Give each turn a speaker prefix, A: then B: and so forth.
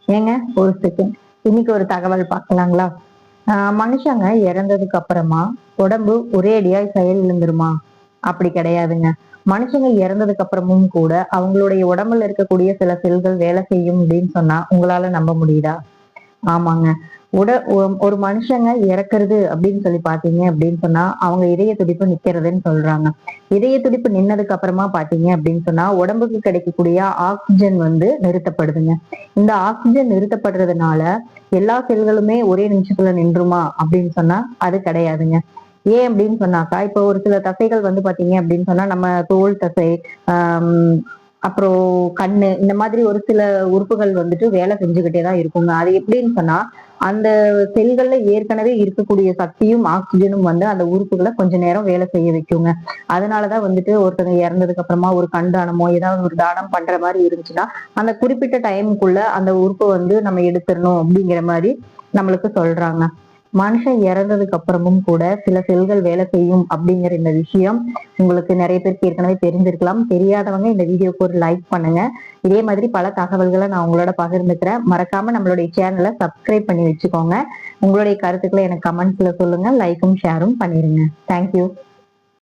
A: ஏங்க, ஒரு செகண்ட். இன்னைக்கு ஒரு தகவல் பார்க்கலாங்களா? மனுஷங்க இறந்ததுக்கு அப்புறமா உடம்பு ஒரேடியா செயல் இழந்துருமா? அப்படி கிடையாதுங்க. மனுஷங்க இறந்ததுக்கு அப்புறமும் கூட அவங்களுடைய உடம்புல இருக்கக்கூடிய சில செல்கள் வேலை செய்யும் அப்படின்னு சொன்னா உங்களால நம்ப முடியுதா? ஆமாங்க. ஒரு மனுஷங்க இறக்குறது அப்படின்னு சொல்லி பார்த்தீங்க அப்படின்னு சொன்னா, அவங்க இதய துடிப்பு நிக்கிறதுன்னு சொல்றாங்க. இதய துடிப்பு நின்னதுக்கு அப்புறமா பார்த்தீங்க அப்படின்னு சொன்னா, உடம்புக்கு கிடைக்கக்கூடிய ஆக்ஸிஜன் வந்து நிறுத்தப்படுதுங்க. இந்த ஆக்ஸிஜன் நிறுத்தப்படுறதுனால, எல்லா செல்களுமே ஒரே நிமிஷத்துல நின்றுமா அப்படின்னு சொன்னா, அது கிடையாதுங்க. ஏன் அப்படின்னு சொன்னாக்கா, இப்போ ஒரு சில தசைகள் வந்து பார்த்தீங்க அப்படின்னு சொன்னா, நம்ம தோள் தசை, ஆம் அப்புறம் கண்ணு இந்த மாதிரி ஒரு சில உறுப்புகள் வந்துட்டு வேலை செஞ்சுக்கிட்டே தான் இருக்குங்க. அது எப்படின்னு சொன்னா, அந்த செல்கள்ல ஏற்கனவே இருக்கக்கூடிய சக்தியும், ஆக்ஸிஜனும் வந்து அந்த உறுப்புகள கொஞ்ச நேரம் வேலை செய்ய வைக்குங்க. அதனாலதான் வந்துட்டு ஒருத்தங்க இறந்ததுக்கு அப்புறமா ஒரு கண் தானமோ, ஏதாவது ஒரு தானம் பண்ற மாரி இருந்துச்சுன்னா, அந்த குறிப்பிட்ட டைமுக்குள்ள அந்த உறுப்ப வந்து நம்ம எடுத்துறணும் அப்படிங்கிற மாரி நம்மளுக்கு சொல்றாங்க. மனுஷன் இறந்ததுக்கு அப்புறமும் கூட சில செல்கள் வேலை செய்யும் அப்படிங்கிற இந்த விஷயம் உங்களுக்கு நிறைய பேருக்கு ஏற்கனவே தெரிஞ்சிருக்கலாம். தெரியாதவங்க இந்த வீடியோக்கு ஒரு லைக் பண்ணுங்க. இதே மாதிரி பல தகவல்களை நான் உங்களோட பகிர்ந்துக்கிறேன். மறக்காம நம்மளுடைய சேனலை சப்ஸ்கிரைப் பண்ணி வச்சுக்கோங்க. உங்களுடைய கருத்துக்களை எனக்கு கமெண்ட்ஸ்ல சொல்லுங்க. லைக்கும் ஷேரும் பண்ணிருங்க. தேங்க்யூ.